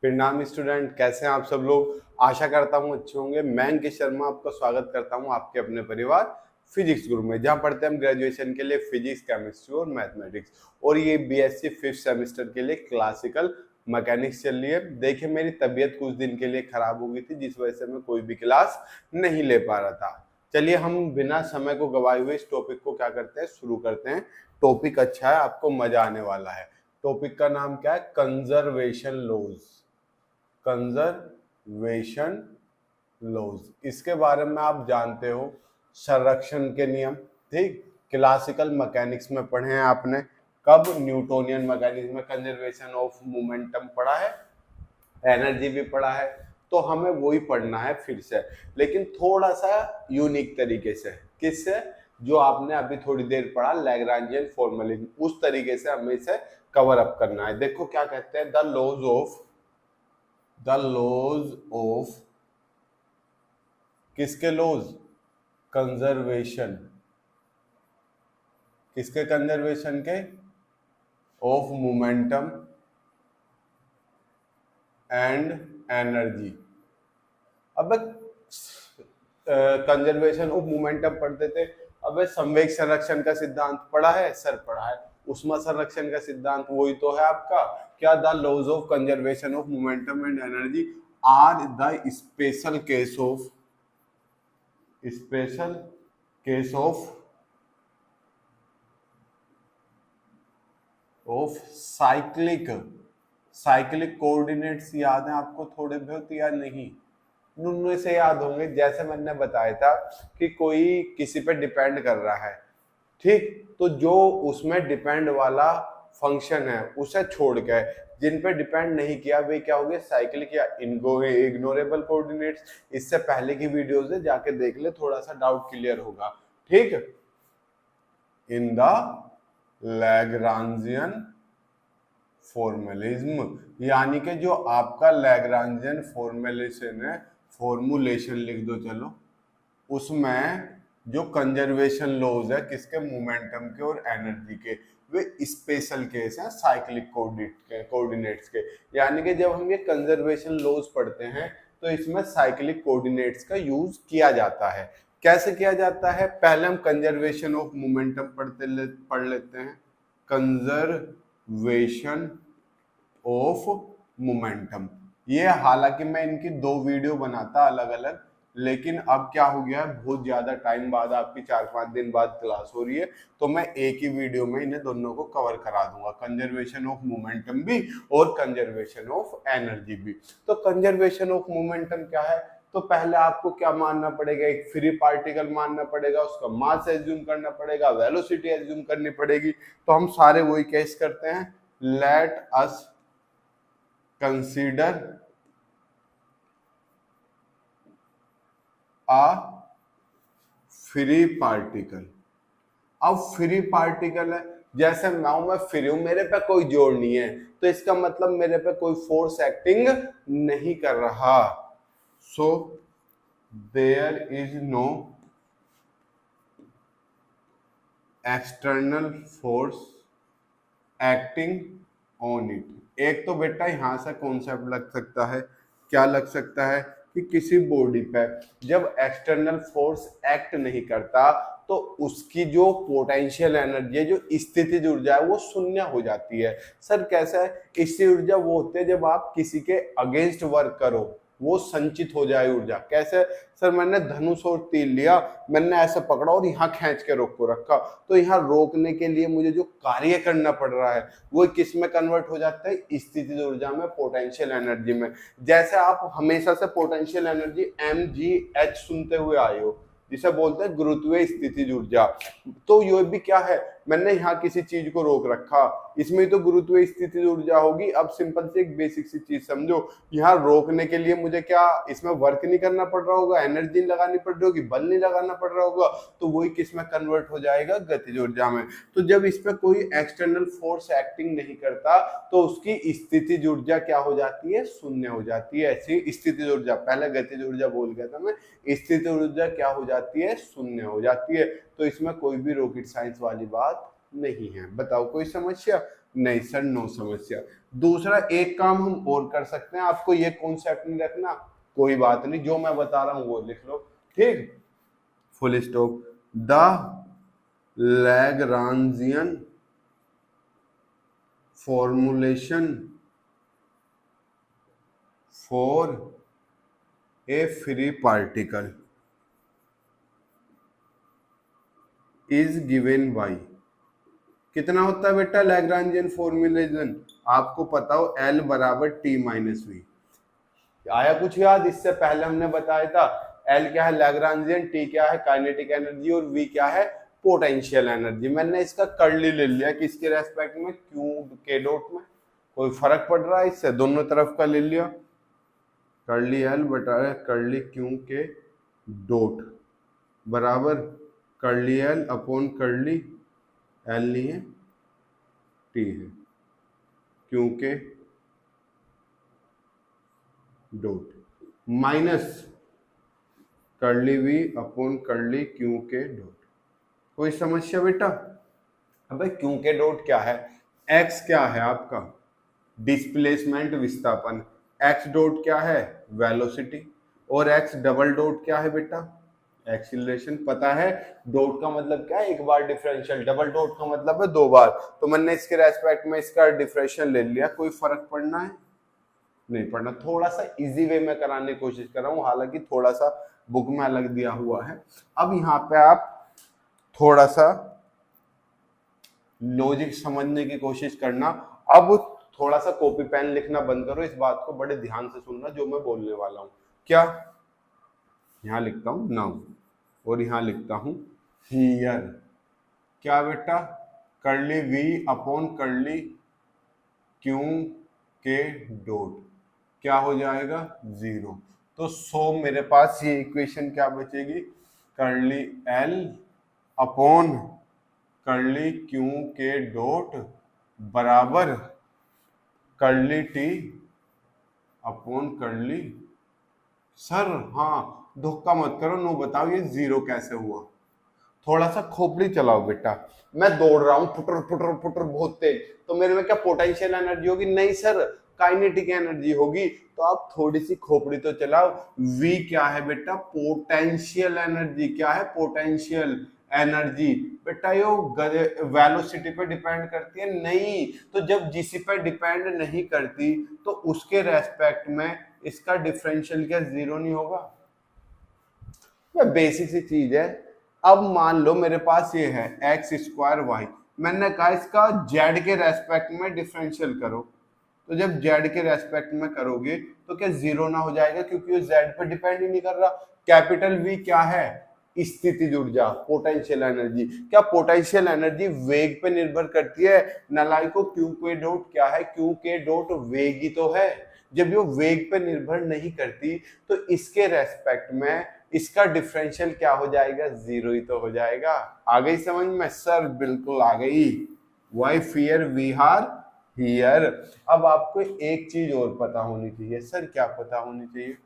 प्रणाम स्टूडेंट, कैसे हैं आप सब लोग। आशा करता हूं अच्छे होंगे। मैं अंकित शर्मा आपका स्वागत करता हूं आपके अपने परिवार फिजिक्स गुरु में, जहां पढ़ते हैं हम ग्रेजुएशन के लिए फिजिक्स, केमिस्ट्री और मैथमेटिक्स। और ये बीएससी फिफ्थ सेमेस्टर के लिए क्लासिकल मैकेनिक्स चल रही है। देखिए, मेरी तबीयत कुछ दिन के लिए खराब हो गई थी, जिस वजह से मैं कोई भी क्लास नहीं ले पा रहा था। चलिए, हम बिना समय को गवाए हुए इस टॉपिक को क्या करते हैं, शुरू करते हैं। टॉपिक अच्छा है, आपको मजा आने वाला है। टॉपिक का नाम क्या है? Conservation laws. कंजर्वेशन लॉज, इसके बारे में आप जानते हो। संरक्षण के नियम, ठीक। क्लासिकल मैकेनिक्स में पढ़े हैं आपने। कब? न्यूटोनियन मैकेनिक्स में कंजर्वेशन ऑफ मोमेंटम पढ़ा है, एनर्जी भी पढ़ा है। तो हमें वही पढ़ना है फिर से, लेकिन थोड़ा सा यूनिक तरीके से। किससे? जो आपने अभी थोड़ी देर पढ़ा, लैग्रांजियन फॉर्मूलिज्म, उस तरीके से हमें इसे कवर अप करना है। देखो क्या कहते हैं, द लॉज ऑफ किसके लॉज? कंजर्वेशन। किसके कंजर्वेशन के? Of momentum and energy. अब कंजर्वेशन ऑफ मोमेंटम पढ़ते थे। अब संवेग संरक्षण का सिद्धांत पढ़ा है सर? पढ़ा है। उष्मा संरक्षण का सिद्धांत वही तो है आपका। क्या? The laws of conservation of momentum and energy are the special case of cyclic coordinates. याद है आपको थोड़े बहुत या नहीं? उनमें से याद होंगे, जैसे मैंने बताया था कि कोई किसी पे डिपेंड कर रहा है, ठीक। तो जो उसमें डिपेंड वाला फंक्शन है उसे छोड़ के जिन पे डिपेंड नहीं किया वे क्या हो गए? साइक्लिक या इग्नोरेबल कोऑर्डिनेट्स। इससे पहले की वीडियोस है, जाके देख ले, थोड़ा सा डाउट क्लियर होगा, ठीक। इन द लैग्रांजियन फॉर्मुलिज्म, यानी कि जो आपका लैग्रांजियन फॉर्मुलेशन लिख दो चलो, उसमें जो कंजर्वेशन लॉज है किसके? मोमेंटम के और एनर्जी के, वे स्पेशल केस हैं साइक्लिक कोऑर्डिनेट्स के। यानी कि जब हम ये कंजर्वेशन लॉज पढ़ते हैं तो इसमें साइक्लिक कोऑर्डिनेट्स का यूज किया जाता है। कैसे किया जाता है? पहले हम कंजर्वेशन ऑफ मोमेंटम पढ़ लेते हैं। कंजर्वेशन ऑफ मोमेंटम, ये हालांकि मैं इनकी दो वीडियो बनाता अलग अलग, लेकिन अब क्या हो गया है, बहुत ज्यादा टाइम बाद, आपकी 4-5 दिन बाद क्लास हो रही है, तो मैं एक ही वीडियो में इन्हें दोनों को कवर करा दूंगा, कंजर्वेशन ऑफ मोमेंटम भी और कंजर्वेशन ऑफ एनर्जी भी। तो कंजर्वेशन ऑफ मोमेंटम क्या है? तो पहले आपको क्या मानना पड़ेगा? एक फ्री पार्टिकल मानना पड़ेगा, उसका मास एज्यूम करना पड़ेगा, वेलोसिटी एज्यूम करनी पड़ेगी। तो हम सारे वही केस करते हैं। Let us consider a free particle. अब फ्री पार्टिकल है, जैसे मैं फ्री हूं, मेरे पे कोई जोर नहीं है, तो इसका मतलब मेरे पे कोई फोर्स एक्टिंग नहीं कर रहा। So there is no external force acting on it. एक तो बेटा यहां से कॉन्सेप्ट लग सकता है, क्या लग सकता है? कि किसी बॉडी पे जब एक्सटर्नल फोर्स एक्ट नहीं करता तो उसकी जो पोटेंशियल एनर्जी है, जो स्थितिज ऊर्जा है, वो शून्य हो जाती है। सर कैसा है? स्थितिज ऊर्जा वो होती है जब आप किसी के अगेंस्ट वर्क करो, वो संचित हो जाए ऊर्जा। कैसे? सर मैंने धनुष और तीर लिया, मैंने ऐसे पकड़ा और यहाँ खींच के रोक को रखा, तो यहाँ रोकने के लिए मुझे जो कार्य करना पड़ रहा है वो किस में कन्वर्ट हो जाता है? स्थितिज ऊर्जा में, पोटेंशियल एनर्जी में। जैसे आप हमेशा से पोटेंशियल एनर्जी mgh सुनते हुए आए हो, जिसे बोलते हैं गुरुत्वीय स्थितिज ऊर्जा। तो ये भी क्या है? मैंने यहाँ किसी चीज को रोक रखा, इसमें तो गुरुत्वीय स्थितिज ऊर्जा होगी। अब सिंपल से एक बेसिक सी चीज समझो, यहाँ रोकने के लिए मुझे क्या इसमें वर्क नहीं करना पड़ रहा होगा, एनर्जी लगानी पड़ रही होगी, बल नहीं लगाना पड़ रहा होगा, तो वही किस में कन्वर्ट हो जाएगा? गतिज ऊर्जा में। तो जब इस पर कोई एक्सटर्नल फोर्स एक्टिंग नहीं करता तो उसकी स्थितिज ऊर्जा क्या हो जाती है? शून्य हो जाती है। ऐसी स्थितिज ऊर्जा, पहले गतिज ऊर्जा बोल गया था मैं, स्थितिज ऊर्जा क्या हो जाती है? शून्य हो जाती है। तो इसमें कोई भी रॉकेट साइंस वाली बात नहीं है। बताओ कोई समस्या? नहीं सर, नो समस्या। दूसरा एक काम हम और कर सकते हैं, आपको ये कॉन्सेप्ट नहीं रखना कोई बात नहीं, जो मैं बता रहा हूं वो लिख लो, ठीक। Full stop. The Lagrangian formulation for a free particle is given by, कितना होता है बेटा लैग्रांजियन फॉर्मूलेशन, आपको पता हो L बराबर T माइनस वी। आया कुछ याद? इससे पहले हमने बताया था L क्या है लैग्रांजियन, T क्या है काइनेटिक एनर्जी और V क्या है पोटेंशियल एनर्जी। मैंने इसका कर्ली ले लिया किसके रेस्पेक्ट में, क्यूब के डॉट में, कोई फर्क पड़ रहा है इससे, दोनों तरफ का ले लिया, कर्ली L बटा कर्ली क्यू के डॉट बराबर curly L upon curly L नहीं है T है, क्यू के dot minus curly V upon curly Q के डॉट। कोई समस्या बेटा? अबे क्यू के डॉट क्या है, x क्या है आपका डिस्प्लेसमेंट विस्थापन, x डॉट क्या है वेलोसिटी, और x डबल डॉट क्या है बेटा एक्सीलरेशन। पता है डॉट का मतलब क्या है, एक बार डिफरेंशियल, डबल डॉट का मतलब है दो बार। तो मैंने इसके रेस्पेक्ट में इसका डिफरेंशियल ले लिया, कोई फर्क पड़ना है नहीं पड़ना। थोड़ा सा इजी वे में कराने की कोशिश कर रहा हूँ, हालांकि थोड़ा सा बुक में अलग दिया हुआ है। अब यहाँ पे आप थोड़ा सा लॉजिक समझने की कोशिश करना। अब थोड़ा सा कॉपी पेन लिखना बंद करो, इस बात को बड़े ध्यान से सुनना जो मैं बोलने वाला हूँ। क्या यहाँ लिखता हूँ नाउ और यहाँ लिखता हूँ हियर, क्या बेटा curly V upon curly Q के डॉट क्या हो जाएगा 0। तो सो मेरे पास ये इक्वेशन क्या बचेगी, curly L upon curly Q के डॉट बराबर curly T upon curly, sir हाँ धोखा मत करो, नो बताओ ये 0 कैसे हुआ, थोड़ा सा खोपड़ी चलाओ बेटा। मैं दौड़ रहा हूँ फुटर फुटर फुटर बहुत तेज, तो मेरे में क्या पोटेंशियल एनर्जी होगी? नहीं सर काइनेटिक एनर्जी होगी। तो आप थोड़ी सी खोपड़ी तो चलाओ। V क्या है बेटा पोटेंशियल एनर्जी, क्या है पोटेंशियल एनर्जी बेटा, यो वेलोसिटी पे डिपेंड करती है नहीं। तो जब जिसी पे डिपेंड नहीं करती तो उसके रेस्पेक्ट में इसका डिफरेंशियल क्या 0 नहीं होगा? बेसिक सी चीज है। अब मान लो मेरे पास ये है एक्स स्क्वायर वाई, मैंने कहा इसका जेड के रेस्पेक्ट में डिफरेंशियल करो, तो जब जेड के रेस्पेक्ट में करोगे तो क्या 0 ना हो जाएगा, क्योंकि वो जेड पे डिपेंड ही नहीं कर रहा। कैपिटल V क्या है स्थितिज ऊर्जा पोटेंशियल एनर्जी, क्या पोटेंशियल एनर्जी वेग पे निर्भर करती है? नालायको क्यू के डॉट क्या है, क्यू के डॉट वेग ही तो है। जब ये वेग पे निर्भर नहीं करती तो इसके रेस्पेक्ट में इसका डिफरेंशियल क्या हो जाएगा 0 ही तो हो जाएगा। आ गई समझ में? सर बिल्कुल आ गई। Why fear we are here. अब आपको एक चीज और पता होनी चाहिए। सर क्या पता होनी चाहिए?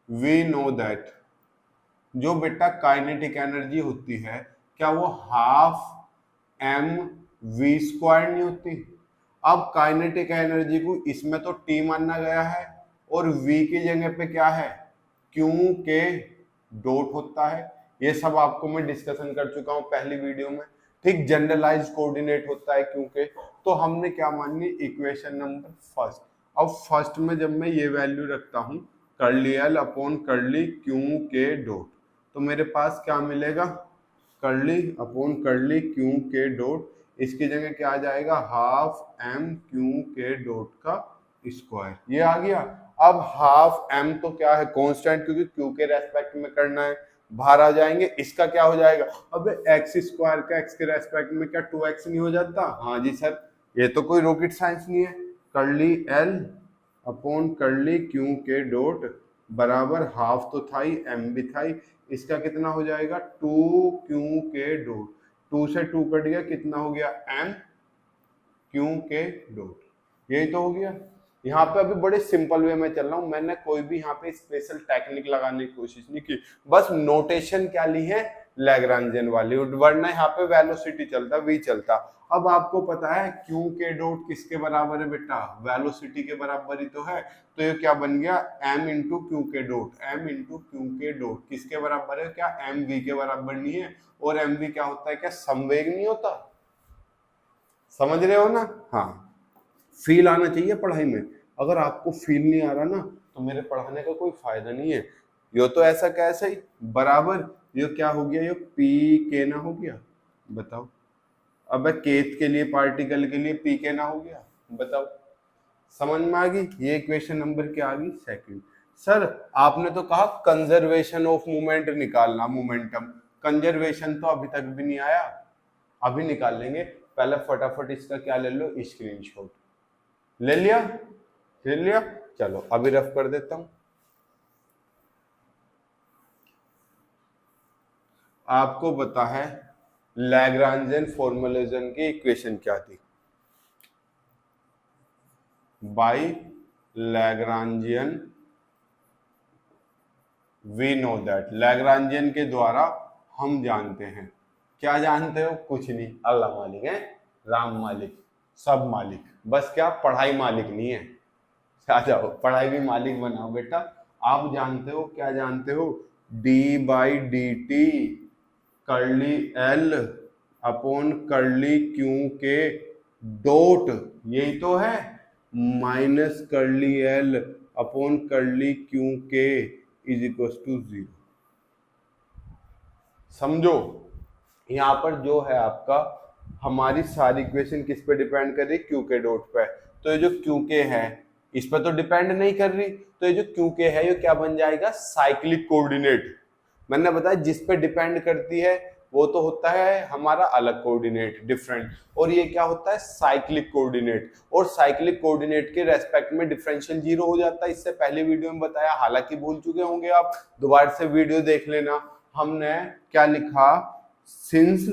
वी नो दैट जो बेटा काइनेटिक एनर्जी होती है क्या वो हाफ एम वी स्क्वायर नहीं होती? अब काइनेटिक एनर्जी को इसमें तो T माना गया है और V की जगह पे क्या है क्यू के डॉट होता है। ये सब आपको मैं डिस्कशन कर चुका हूं पहली वीडियो में, ठीक। जनरलाइज कोऑर्डिनेट होता है क्यू के। तो हमने क्या मानी इक्वेशन नंबर फर्स्ट। अब फर्स्ट में जब मैं ये वैल्यू रखता हूं curly L upon curly Q के डॉट, तो मेरे पास क्या मिलेगा कर्ली अपॉन कर्ली क्यू के डॉट, इसकी जगह क्या आ जाएगा हाफ एम क्यू के डॉट का स्क्वायर, ये आ गया। अब हाफ एम तो क्या है कांस्टेंट, क्योंकि क्यू के रेस्पेक्ट में करना है, बाहर आ जाएंगे। इसका क्या हो जाएगा अब एक्स स्क्वायर का एक्स के रेस्पेक्ट में क्या 2x नहीं हो जाता? हाँ जी सर, ये तो कोई रॉकेट साइंस नहीं है। Curly L upon curly Q के डॉट बराबर हाफ तो था ही, एम भी था ही, इसका कितना हो जाएगा 2 क्यू के डॉट, 2 से 2 कट गया, कितना हो गया एम क्यू के डॉट, यही तो हो गया। यहाँ पे अभी बड़े सिंपल वे में चल रहा हूँ, मैंने कोई भी यहाँ पे स्पेशल टेक्निक लगाने की कोशिश नहीं की, बस नोटेशन क्या ली है लैग्रांजियन वाली, वरना यहाँ पे वेलोसिटी चलता V चलता। अब आपको पता है क्यू के डॉट किसके बराबर है बेटा, वेलोसिटी के बराबर ही तो है। तो ये क्या बन गया, m इंटू क्यू के डॉट, m इंटू क्यू के डॉट किसके बराबर है, क्या m v के बराबर नहीं है। और m v क्या होता है, क्या संवेग नहीं होता, समझ रहे हो ना। हाँ, फील आना चाहिए पढ़ाई में, अगर आपको फील नहीं आ रहा ना तो मेरे पढ़ाने का कोई फायदा नहीं है। यो तो ऐसा कैसे ही बराबर, ये क्या हो गया, ये पी के ना हो गया, बताओ। अब केथ के लिए, पार्टिकल के लिए पी के ना हो गया, बताओ। समझ में आ गई, ये इक्वेशन नंबर क्या आ गई, सेकंड। सर आपने तो कहा कंजर्वेशन ऑफ मोमेंट निकालना, मोमेंटम, कंजर्वेशन तो अभी तक भी नहीं आया, अभी निकाल लेंगे। पहले फटाफट इसका क्या ले लो, स्क्रीनशॉट ले लिया, ले लिया, चलो अभी रफ कर देता हूं। आपको पता है लैग्रांजियन फॉर्मुलेशन की इक्वेशन क्या थी, by Lagrangian we know that, Lagrangian के द्वारा हम जानते हैं, क्या जानते हो, कुछ नहीं, अल्लाह मालिक है, राम मालिक, सब मालिक, बस क्या पढ़ाई मालिक नहीं है, आ जाओ पढ़ाई भी मालिक बनाओ बेटा। आप जानते हो, क्या जानते हो, D by D T curly L upon curly Q के डॉट, यही तो है, minus curly L upon curly Q के इज इक्वल टू 0। समझो यहां पर जो है आपका, हमारी सारी इक्वेशन किस पे डिपेंड कर रही है, क्यू के डॉट पे। तो ये जो क्यू के है इस पर तो डिपेंड नहीं कर रही, तो ये जो क्यू के है ये क्या बन जाएगा, साइक्लिक कोऑर्डिनेट। मैंने बताया जिस पे डिपेंड करती है वो तो होता है हमारा अलग कोऑर्डिनेट, डिफरेंट, और ये क्या होता है, साइक्लिक कोऑर्डिनेट। और साइक्लिक कोऑर्डिनेट के रेस्पेक्ट में डिफरेंशियल 0 हो जाता है, इससे पहले वीडियो में बताया, हालांकि भूल चुके होंगे आप, दोबारा से वीडियो देख लेना। हमने क्या लिखा, since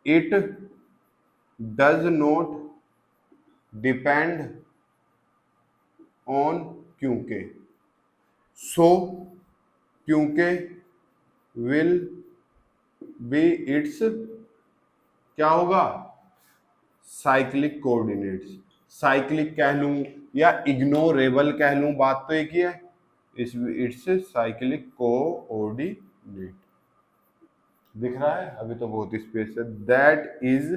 it does not depend on क्योंकि, सो क्योंकि विल बी इट्स क्या होगा, साइक्लिक कोऑर्डिनेट्स। साइक्लिक कह लूं या इग्नोरेबल कह लूं, बात तो एक ही है, इट्स साइक्लिक कोऑर्डिनेट। दिख रहा है, अभी तो बहुत स्पेस है। दैट इज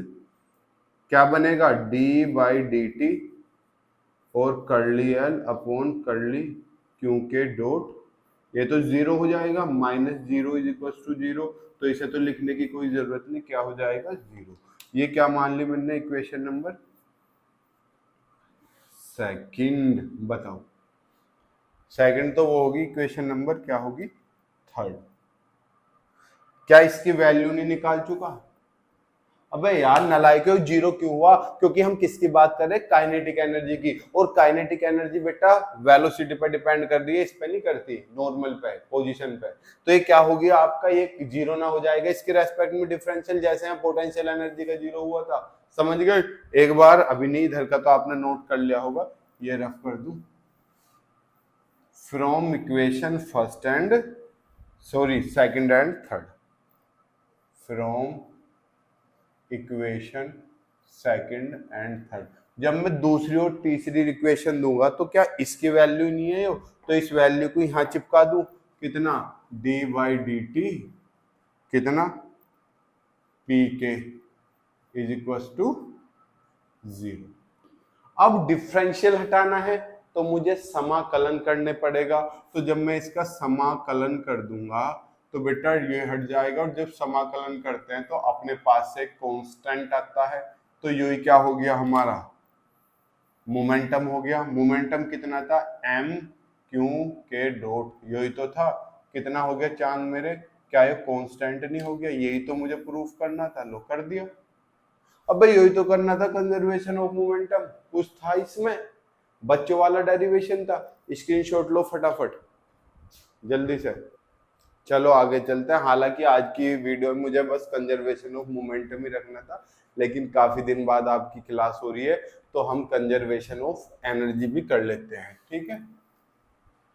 क्या बनेगा, डी बाई डी टी और curly L upon curly Q के डॉट, ये तो 0 हो जाएगा, माइनस 0 इज इक्वल टू 0, तो इसे तो लिखने की कोई जरूरत नहीं, क्या हो जाएगा 0। ये क्या मान ली मैंने, इक्वेशन नंबर सेकंड। बताओ सेकंड तो वो होगी, इक्वेशन नंबर क्या होगी, थर्ड। क्या इसकी वैल्यू नहीं निकाल चुका, अबे यार नालायक, 0 क्यों हुआ, क्योंकि हम किसकी बात कर रहे हैं, काइनेटिक एनर्जी की, और काइनेटिक एनर्जी बेटा वेलोसिटी पर डिपेंड कर रही है, इस पे नहीं करती, नॉर्मल पे, पोजीशन पे। तो ये क्या हो गया आपका, ये 0 ना हो जाएगा, इसके रेस्पेक्ट में डिफरेंशियल, जैसे यहाँ पोटेंशियल एनर्जी का 0 हुआ था, समझ गए। एक बार अभी नहीं, इधर का तो आपने नोट कर लिया होगा, ये रफ कर दूं, from equation first and second and third, from equation second and third. जब मैं दूसरी और तीसरी इक्वेशन दूंगा तो क्या इसकी वैल्यू नहीं है, तो इस वैल्यू को यहां चिपका दूं, कितना, डी बाई डी टी कितना, पी के इज इक्वल टू 0। अब डिफरेंशियल हटाना है तो मुझे समाकलन करने पड़ेगा, तो जब मैं इसका समाकलन कर दूंगा तो बेटा ये हट जाएगा, और जब समाकलन करते हैं तो अपने पास से कांस्टेंट आता है, तो ये क्या हो गया हमारा, मोमेंटम हो गया। मोमेंटम कितना था, m क्यू के डॉट, यही तो था, कितना हो गया चांद मेरे, क्या ये कांस्टेंट नहीं हो गया, यही तो मुझे प्रूफ करना था, लो कर दिया। अब भाई यही तो करना था, कंजर्वेशन ऑफ मोमेंटम, कुछ था इसमें, बच्चों वाला डेरिवेशन था। स्क्रीनशॉट लो फटाफट जल्दी से, चलो आगे चलते हैं। हालांकि आज की वीडियो में मुझे बस कंजर्वेशन ऑफ मोमेंटम ही रखना था, लेकिन काफी दिन बाद आपकी क्लास हो रही है तो हम कंजर्वेशन ऑफ एनर्जी भी कर लेते हैं, ठीक है।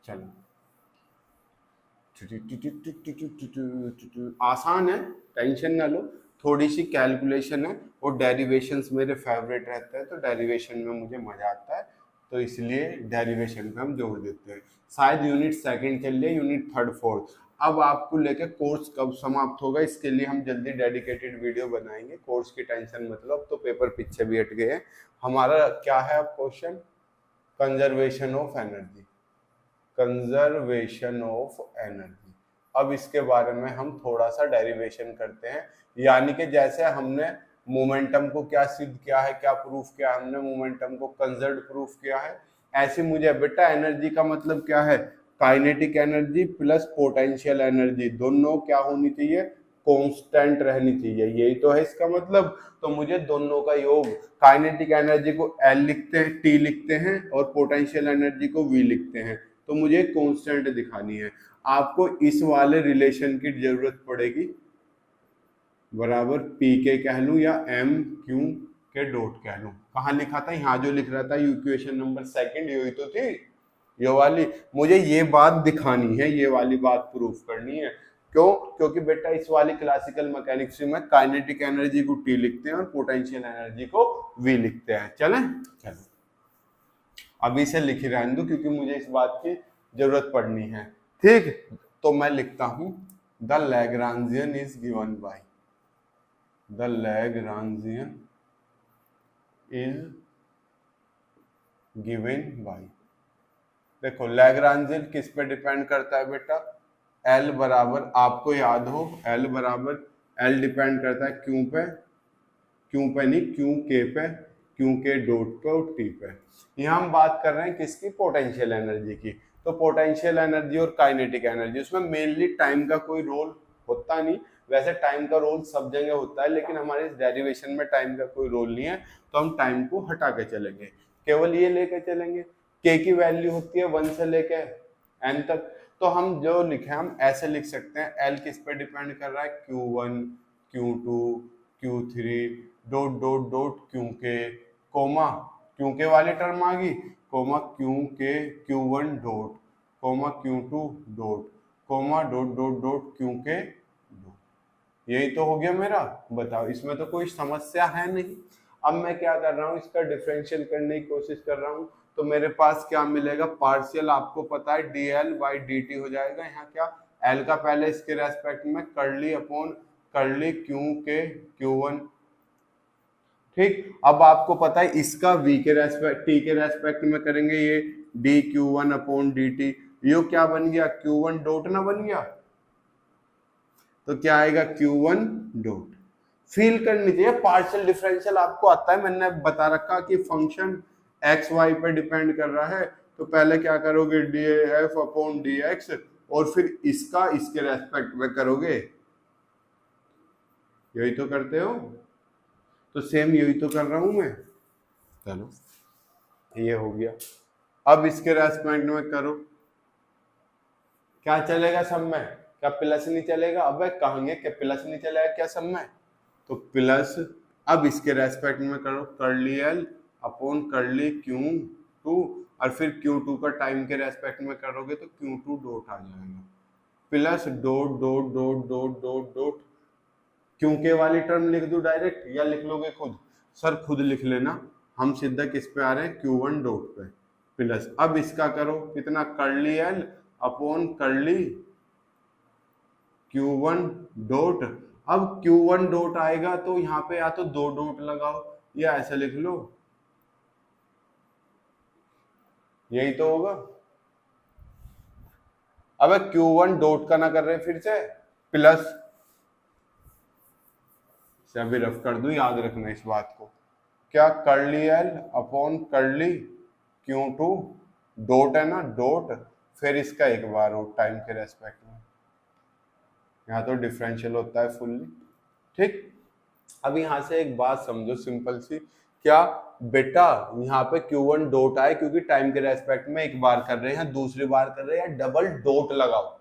चलो आसान है, टेंशन ना लो, थोड़ी सी कैलकुलेशन है और डेरिवेशंस मेरे फेवरेट रहते हैं, तो डेरिवेशन में मुझे मजा आता है, तो इसलिए डेरिवेशन पे हम जोड़ देते हैं। शायद यूनिट सेकंड चल रही, यूनिट थर्ड फोर्थ। अब आपको लेके कोर्स कब समाप्त होगा इसके लिए हम जल्दी डेडिकेटेड वीडियो बनाएंगे, कोर्स की टेंशन मतलब, तो पेपर पीछे भी हट गए हैं। हमारा क्या है अब question, conservation of energy, conservation of energy. अब इसके बारे में हम थोड़ा सा डेरिवेशन करते हैं, यानी कि जैसे हमने मोमेंटम को क्या सिद्ध किया है, क्या प्रूफ किया, हमने मोमेंटम को कंजर्व प्रूफ किया है, ऐसे मुझे बेटा एनर्जी का मतलब क्या है, kinetic energy plus potential energy दोनों क्या होनी चाहिए, कांस्टेंट रहनी चाहिए, यही तो है इसका मतलब। तो मुझे दोनों का योग, काइनेटिक एनर्जी को एल लिखते हैं, टी लिखते हैं, और पोटेंशियल एनर्जी को वी लिखते हैं, तो मुझे कांस्टेंट दिखानी है। आपको इस वाले रिलेशन की जरूरत पड़ेगी, बराबर पी के कह लूं या एम क्यू के डॉट कह लूं। कहाँ लिखा था, यहाँ जो लिख रहा था इक्वेशन नंबर सेकंड, यही तो थी ये वाली। मुझे ये बात दिखानी है, ये वाली बात प्रूफ करनी है। क्यों, क्योंकि बेटा इस वाली क्लासिकल मैकेनिक्स में काइनेटिक एनर्जी को टी लिखते हैं और पोटेंशियल एनर्जी को वी लिखते हैं। चले, चलो अभी से लिख रहने दो क्योंकि मुझे इस बात की जरूरत पड़नी है। ठीक, तो मैं लिखता हूं the Lagrangian is given by, the Lagrangian is given by. देखो लैग्रांजियन किस पे डिपेंड करता है बेटा, एल बराबर, आपको याद हो एल बराबर, एल डिपेंड करता है क्यू पे, क्यू पे नहीं क्यू के पे, क्यू के डॉट पे और टी पे। यहाँ हम बात कर रहे हैं किसकी, पोटेंशियल एनर्जी की। तो पोटेंशियल एनर्जी और काइनेटिक एनर्जी, उसमें मेनली टाइम का कोई रोल होता नहीं, वैसे टाइम का रोल सब जगह होता है, लेकिन हमारे इस डेरिवेशन में टाइम का कोई रोल नहीं है, तो हम टाइम को हटा के चलेंगे, केवल ये लेके चलेंगे। के की वैल्यू होती है 1 से लेके एन तक, तो हम जो लिखे हम ऐसे लिख सकते हैं, एल किस पे डिपेंड कर रहा है, Q1 Q2 Q3 dot dot dot Q K, comma Q K वाली टर्म आ गई, comma Q K Q1 dot, comma Q2 dot, comma dot dot dot Q के डॉट। यही तो हो गया मेरा, बताओ इसमें तो कोई समस्या है नहीं। अब मैं क्या कर रहा हूँ, इसका डिफरेंशियल करने की कोशिश कर रहा हूँ, तो मेरे पास क्या मिलेगा, पार्शियल आपको पता है dl बाई dt हो जाएगा। यहाँ क्या, l का पहले इसके रेस्पेक्ट में curly upon curly Q K Q1, ठीक। अब आपको पता है इसका v के रेस्पेक्ट, t के रेस्पेक्ट में करेंगे, ये dQ1 अपॉन dt, ये क्या बन गया, Q1 डॉट ना बन गया, तो क्या आएगा Q1 डॉट। फील करनी चाहिए, पार्शियल डिफरेंशियल आपको आता है, मैंने बता रखा कि फंक्शन एक्स वाई पे डिपेंड कर रहा है, तो पहले क्या करोगे, D F upon D x, और फिर इसका इसके रेस्पेक्ट में करोगे, यही तो करते हो, तो सेम यही तो कर रहा हूं मैं। चलो ये हो गया, अब इसके रेस्पेक्ट में करो, क्या चलेगा सब में, क्या प्लस नहीं चलेगा, अब कहेंगे कि प्लस नहीं चलेगा क्या सब में, तो प्लस, अब इसके रेस्पेक्ट में करो, curly L upon curly Q2, और फिर Q2 का टाइम के रेस्पेक्ट में करोगे तो Q2 डॉट आ जाएगा, plus dot dot dot dot dot dot, Q K वाली टर्म लिख दूं डायरेक्ट या लिख लोगे खुद, सर खुद लिख लेना, हम सीधा किस पे आ रहे हैं, Q1 डॉट पे, प्लस अब इसका करो कितना, curly L upon curly Q1 dot, अब Q1 डॉट आएगा तो यहाँ पे या तो 2 डॉट लगाओ या ऐसे लिख लो, यही तो होगा। अब Q1 डॉट का ना कर रहे फिर से, प्लस से अभी रफ कर दूं, याद रखना इस बात को, क्या curly L upon curly Q2 dot है ना, डॉट, फिर इसका एक बार और टाइम के रेस्पेक्ट में, यहाँ तो डिफरेंशियल होता है फुल्ली, ठीक। अब यहाँ से एक बात समझो सिंपल सी, क्या बेटा यहाँ पे Q1 डॉट आए क्योंकि टाइम के रेस्पेक्ट में एक बार कर रहे हैं, दूसरी बार कर रहे हैं, डबल डॉट लगाओ,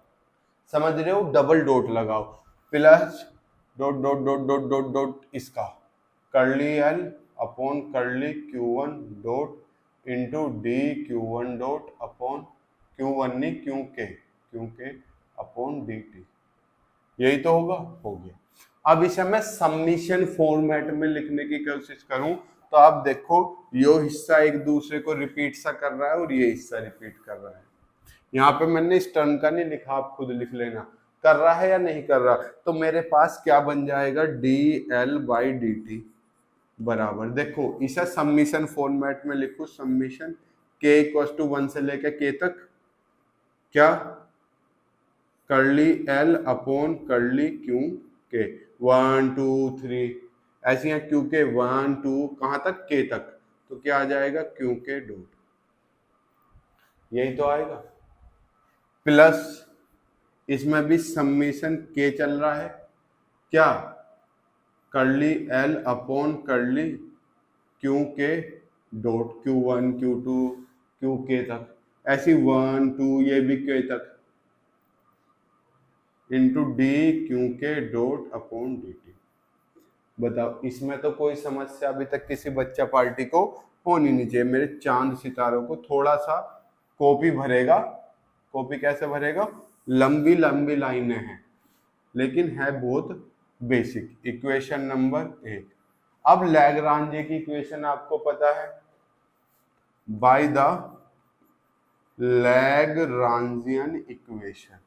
समझ रहे हो, डबल डॉट लगाओ, plus dot dot dot dot dot dot इसका curly L upon curly Q1 dot into d Q1 dot upon Q1 नहीं क्यू के अपॉन डी टी, यही तो होगा, हो गया। अब इसे मैं समीशन फॉर्मेट में लिखने की कोशिश करूं तो आप देखो यो हिस्सा एक दूसरे को रिपीट सा कर रहा है और ये हिस्सा रिपीट कर रहा है। यहाँ पे मैंने इस टर्म का नहीं लिखा, आप खुद लिख लेना कर रहा है या नहीं कर रहा। तो मेरे पास क्या बन जाएगा, D L by D t बराबर, देखो इसे समीशन फॉर्मेट में लिखो, समीशन के इक्वल टू 1 से लेकर के तक, क्या करली एल अपॉन करली क्यू के 1 2 3, ऐसी है क्यू के 1 2 कहां तक, के तक, तो क्या आ जाएगा क्यू के डॉट, यही तो आएगा। प्लस इसमें भी समीशन के चल रहा है, क्या करली एल अपॉन करली क्यू के डॉट, Q1 Q2 क्यू के तक, ऐसी 1 2 ये भी के तक, इंटू डी क्यू के डॉट अपॉन डी टी। बताओ इसमें तो कोई समस्या अभी तक किसी बच्चा पार्टी को होनी नहीं चाहिए। मेरे चांद सितारों को थोड़ा सा कॉपी भरेगा, कॉपी कैसे भरेगा, लंबी लंबी लाइनें हैं लेकिन है बहुत बेसिक। इक्वेशन नंबर 1, अब लैग्रांजे की इक्वेशन आपको पता है, by the Lagrangian equation,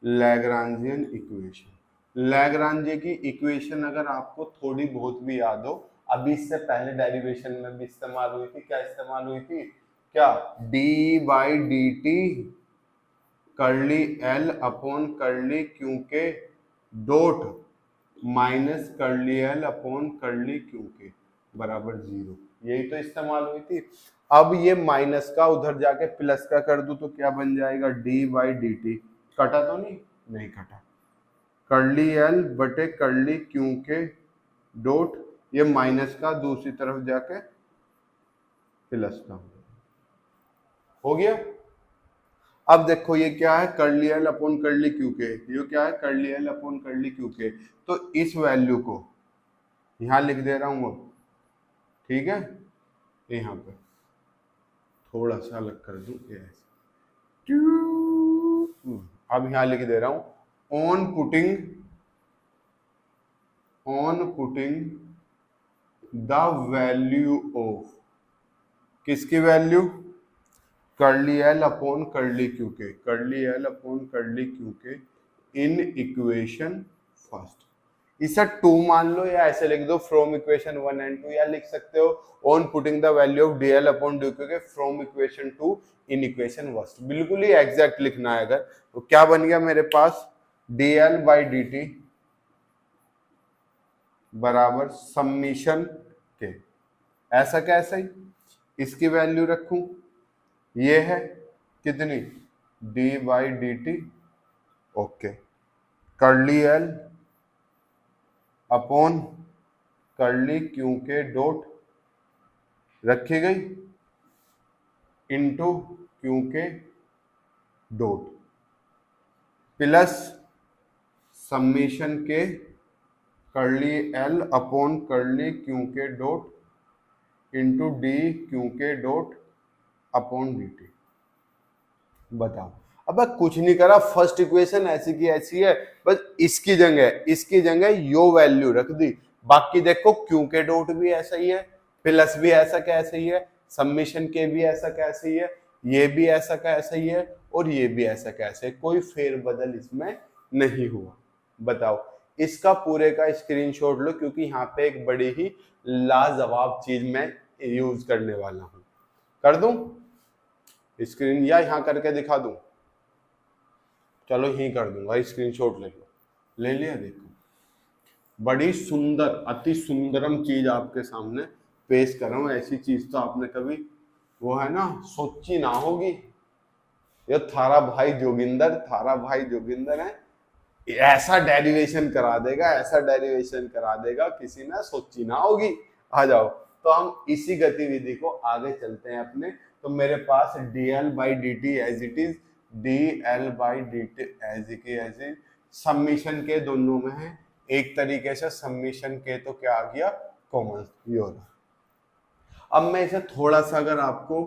Lagrangian equation, Lagrange की इक्वेशन अगर आपको थोड़ी बहुत भी याद हो, अभी इससे पहले डेरिवेशन में भी इस्तेमाल हुई थी, क्या इस्तेमाल हुई थी, क्या डी बाई डी टी करली एल अपॉन करली क्यू के डॉट माइनस करली एल अपॉन करली क्यू के बराबर 0, यही तो इस्तेमाल हुई थी। अब ये माइनस का उधर जाके प्लस का कर दूं तो क्या बन जाएगा, डी बाई डी टी, कटा तो नहीं कटा, करली एल बटे करली क्यू के डॉट, ये माइनस का दूसरी तरफ जाके प्लस का हो गया। अब देखो ये क्या है, करली एल अपॉन करली क्यू के, ये क्या है करली एल अपॉन करली क्यू के, तो इस वैल्यू को यहां लिख दे रहा हूं अब, ठीक है, यहां पे थोड़ा सा अलग कर दूं, अब यहां लिख दे रहा हूं, on putting the value of, किसकी वैल्यू, करली एल अपॉन करली क्यू के, करली एल अपॉन करली क्यू के इन इक्वेशन फर्स्ट, इसे 2 मान लो या ऐसे लिख दो फ्रॉम इक्वेशन 1 एंड 2, या लिख सकते हो on putting the value of d L upon d Q के from equation 2 in equation first, बिल्कुल ही एग्जैक्ट लिखना है। अगर तो क्या बन गया मेरे पास, d L by D t बराबर समीशन के, ऐसा कैसे ही इसकी वैल्यू रखूं, ये है कितनी, D by D T, okay, करली एल अपॉन करली क्यू के डॉट रखी गई इंटू क्यू के डॉट प्लस समीशन के करली एल अपॉन करली क्यू के डॉट इंटू डी क्यू के डॉट अपॉन डी टी। बताओ अब कुछ नहीं करा, फर्स्ट इक्वेशन ऐसी की ऐसी है, बस इसकी जगह यो वैल्यू रख दी, बाकी देखो क्यू के डॉट भी ऐसा ही है, प्लस भी ऐसा कैसे ही है, समीशन के भी ऐसा कैसे ही है, ये भी ऐसा कैसे ही है और ये भी ऐसा कैसे, कोई फेरबदल इसमें नहीं हुआ। बताओ इसका पूरे का स्क्रीनशॉट लो क्योंकि यहाँ पे एक बड़ी ही लाजवाब चीज मैं यूज करने वाला हूं। कर दूं स्क्रीन या यहां करके दिखा दूं, चलो यही कर दूंगा, स्क्रीनशॉट ले लो, ले लिया, देखो बड़ी सुंदर अति सुंदरम चीज आपके सामने पेश कर रहा हूं, ऐसी चीज तो आपने कभी वो है ना सोची ना होगी। ये थारा भाई जोगिंदर है, ऐसा डेरिवेशन करा देगा, ऐसा डेरिवेशन करा देगा किसी ने सोची ना होगी। आ जाओ तो हम इसी गतिविधि को आगे चलते हैं अपने। तो मेरे पास dl by D T as it is, dl by D T as is, summation के दोनों में है, एक तरीके से समीशन के तो क्या आ गया कॉमन, ये होगा। अब मैं इसे थोड़ा सा अगर आपको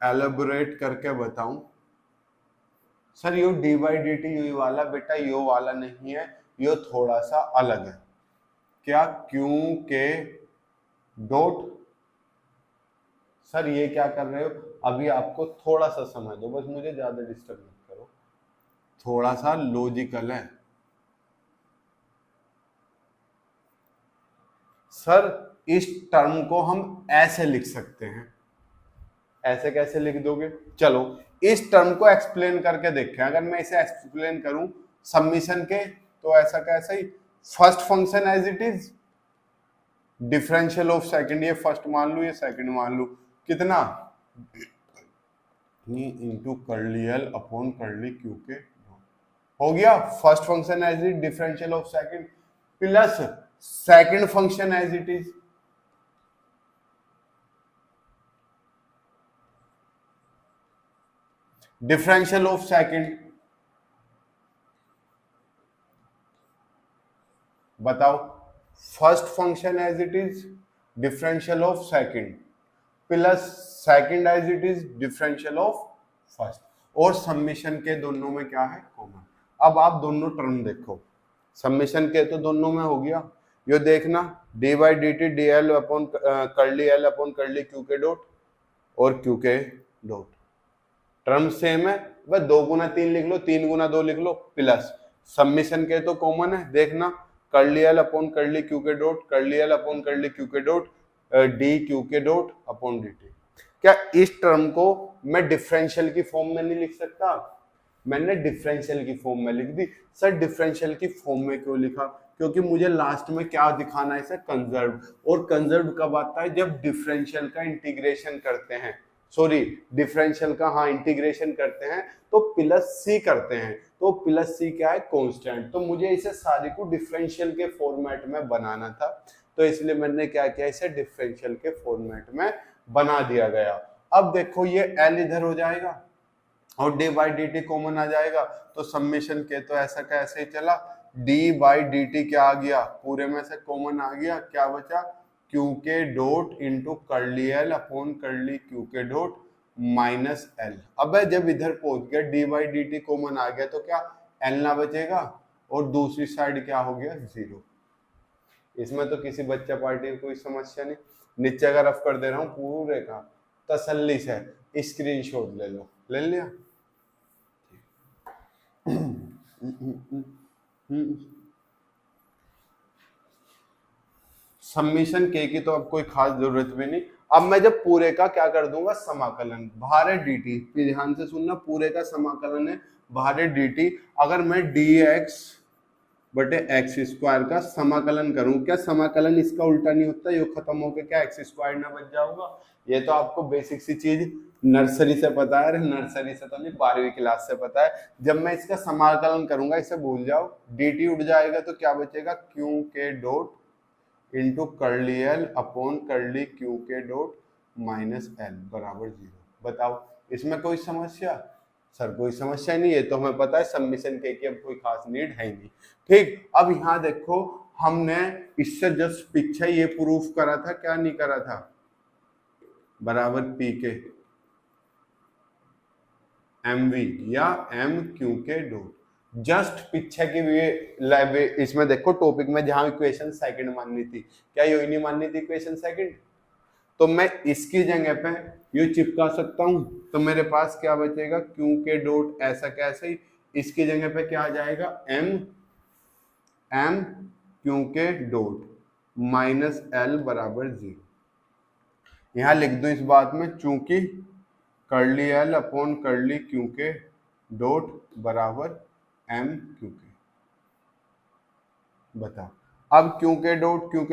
एलेबोरेट करके बताऊं sir yo D by D T U वाला बेटा यो वाला नहीं है, यो थोड़ा सा अलग है। क्या? क्यू के डॉट। सर ये क्या कर रहे हो? अभी आपको थोड़ा सा समझ दो बस, मुझे ज्यादा डिस्टर्ब मत करो, थोड़ा सा लॉजिकल है। सर इस टर्म को हम ऐसे लिख सकते हैं। ऐसे कैसे लिख दोगे? चलो इस टर्म को एक्सप्लेन करके देखें। अगर मैं इसे एक्सप्लेन करूं सबमिशन के, तो ऐसा कैसे ही first function as it is, differential of second, ये फर्स्ट मान लू ये सेकंड मान लू, कितना into curly L upon curly Q के हो गया first function as it differential of second plus second function as it is. Differential of second, बताओ, first function as it is differential of second plus second as it is differential of first, और summation के दोनों में क्या है? Common. अब आप दोनों टर्म देखो, समीशन के तो दोनों में हो गया, ये देखना D by D T D L upon curly L upon curly Q के डॉट और क्यू के डॉट, टर्म सेम है, बस 2 गुना 3 लिख लो, 3 गुना 2 लिख लो, प्लस समीशन के तो कॉमन है, देखना curly L upon curly Q के dot, curly L upon curly Q के डॉट, डी क्यू के डॉट अपॉन डी टी। क्या इस टर्म को मैं डिफरेंशियल की फॉर्म में नहीं लिख सकता? मैंने डिफरेंशियल की फॉर्म में लिख दी। सर डिफरेंशियल की फॉर्म में क्यों लिखा? क्योंकि मुझे लास्ट में क्या दिखाना है? सर कंजर्व, और कंजर्व कब आता है? जब डिफरेंशियल का इंटीग्रेशन करते हैं, सॉरी डिफरेंशियल का हाँ इंटीग्रेशन करते हैं तो प्लस सी करते हैं, तो प्लस सी क्या है? कांस्टेंट। तो मुझे इसे सारी को डिफरेंशियल के फॉर्मेट में बनाना था, तो इसलिए मैंने क्या किया, इसे डिफरेंशियल के फॉर्मेट में बना दिया गया। अब देखो ये एल इधर हो जाएगा और d by D t common आ जाएगा, तो समेशन के तो ऐसा का ऐसे ही चला, डी बाई डी टी क्या आ गया? पूरे में से कॉमन आ गया, क्या बचा? क्यू के dot into curly L upon curly Q के डॉट माइनस एल। अब जब इधर पहुंच गया d by D t common आ गया, तो क्या एल ना बचेगा, और दूसरी साइड क्या हो गया? 0। इसमें तो किसी बच्चा पार्टी कोई समस्या नहीं, नीचे का रफ कर दे रहा हूँ पूरे का, तसल्ली से स्क्रीनशॉट ले लो। ले लिया? समीशन के की तो अब कोई खास जरूरत भी नहीं। अब मैं जब पूरे का क्या कर दूंगा? समाकलन, बाहर है dt, ध्यान से सुनना, पूरे का समाकलन है बाहर है dt। अगर मैं dx बटे एक्स स्क्वायर का समाकलन करूं, क्या समाकलन इसका उल्टा नहीं होता? ये खत्म होकर क्या एक्स स्क्वायर ना बच जाऊंगा? ये तो आपको बेसिक सी चीज नर्सरी से पता है, नर्सरी से तो नहीं 12वीं क्लास से पता है। जब मैं इसका समाकलन करूंगा, इसे भूल जाओ, dt उठ जाएगा तो क्या बचेगा? क्यू के dot into curly L upon curly Q के डॉट माइनस एल बराबर 0। बताओ इसमें कोई समस्या? सर कोई समस्या नहीं, है तो हमें पता है समीशन के की अब कोई खास नीड है ही नहीं। ठीक, अब यहाँ देखो हमने इससे जस्ट पीछे ये प्रूफ करा था, क्या नहीं करा था? बराबर पी के एम वी या एम क्यू के डॉट, जस्ट पीछे की भी इसमें देखो टॉपिक में जहां इक्वेशन सेकंड माननी थी, क्या ये नहीं माननी थी इक्वेशन सेकंड? तो मैं इसकी जगह पे ये चिपका सकता हूं, तो मेरे पास क्या बचेगा? क्यू के डॉट ऐसा कैसे ही, इसकी जगह पे क्या आ जाएगा? एम क्यू के डॉट माइनस एल बराबर 0। यहां लिख दो इस बात में, चूंकि curly L upon curly Q के डॉट बराबर एम क्यू के। बता अब क्यू के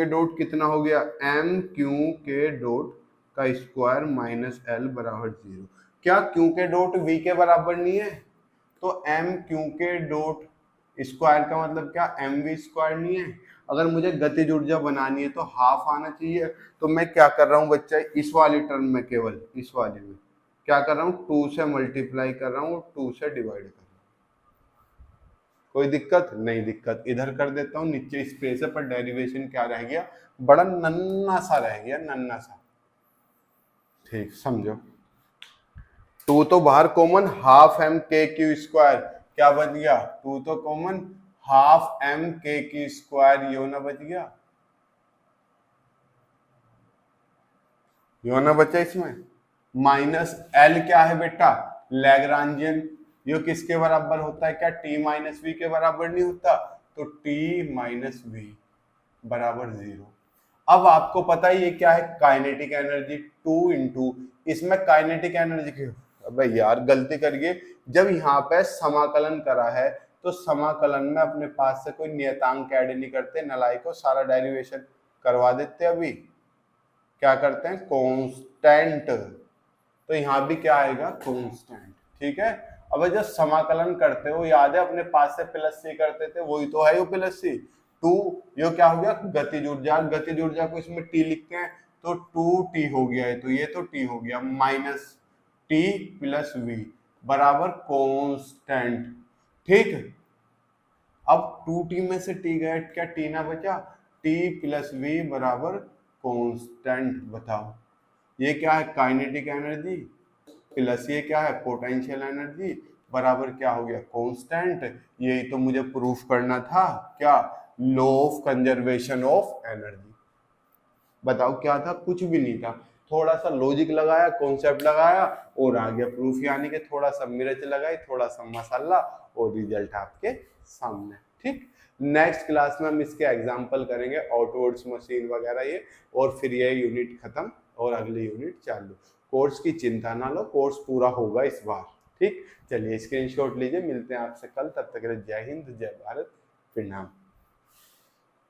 डॉट कितना हो गया? एम क्यू के डॉट का स्क्वायर माइनस एल बराबर 0। क्या क्यू के डॉट वी के बराबर नहीं है? तो एम क्यू के डॉट स्क्वायर का मतलब क्या? एम वी स्क्वायर नहीं है? अगर मुझे गतिज ऊर्जा बनानी है तो हाफ आना चाहिए। तो मैं क्या कर रहा हूँ बच्चा, इस वाली टर्म में, केवल इस वाली में क्या कर रहा हूँ? 2 से मल्टीप्लाई कर रहा हूँ, 2 से डिवाइड कर रहा हूँ। कोई दिक्कत नहीं? दिक्कत इधर कर देता हूँ, नीचे स्पेस है, पर डेरिवेशन क्या रह गया? बड़ा नन्ना सा रह गया, नन्ना सा। ठीक, समझो। टू तो बाहर कॉमन, हाफ एम के क्यू स्क्वायर, क्या बच गया, टू तो कॉमन, हाफ एम के क्यू स्क्वायर, यो ना बच गया, यो ना बचा इसमें, माइनस एल क्या है बेटा, लैग्रांजियन, यो किसके बराबर होता है, क्या टी माइनस वी के बराबर नहीं होता, तो टी माइनस वी बराबर 0। अब आपको पता है ये क्या है, काइनेटिक एनर्जी, 2 इंटू, इसमें काइनेटिक एनर्जी की, अबे यार गलती करिए, जब यहाँ पे समाकलन करा है तो समाकलन में अपने पास से कोई नियतांक ऐड नहीं करते, नलाई को सारा डेरिवेशन करवा देते, अभी क्या करते हैं, कांस्टेंट, तो यहाँ भी क्या आएगा, कांस्टेंट, ठीक है। अब जब समाकलन करते हो, याद है अपने पास से प्लस सी करते थे, वही तो है यो प्लस सी, टू, यो क्या हो गया, गतिज ऊर्जा, गतिज ऊर्जा को इसमें टी लिखते हैं, तो 2t हो गया है, तो ये तो t हो गया, माइनस टी प्लस वी बराबर कांस्टेंट, ठीक। अब 2t में से t गया, क्या t ना बचा, t प्लस वी बराबर कांस्टेंट, बताओ ये क्या है, काइनेटिक एनर्जी, प्लस ये क्या है, पोटेंशियल एनर्जी, बराबर क्या हो गया, कांस्टेंट। यही तो मुझे प्रूफ करना था, क्या, law of conservation of energy. बताओ क्या था, कुछ भी नहीं था, थोड़ा सा लॉजिक लगाया, कॉन्सेप्ट लगाया और आ गया प्रूफ, यानी कि थोड़ा सा मिर्च लगाई, थोड़ा सा मसाला और रिजल्ट आपके सामने, ठीक। नेक्स्ट क्लास में हम इसके एग्जाम्पल करेंगे, ऑटोवर्ड्स मशीन वगैरह ये, और फिर ये यूनिट खत्म और अगली यूनिट चालू। कोर्स की चिंता ना लो, कोर्स पूरा होगा इस बार, ठीक। चलिए स्क्रीनशॉट लीजिए, मिलते हैं आपसे कल, तब तक के लिए जय हिंद, जय भारत, प्रणाम।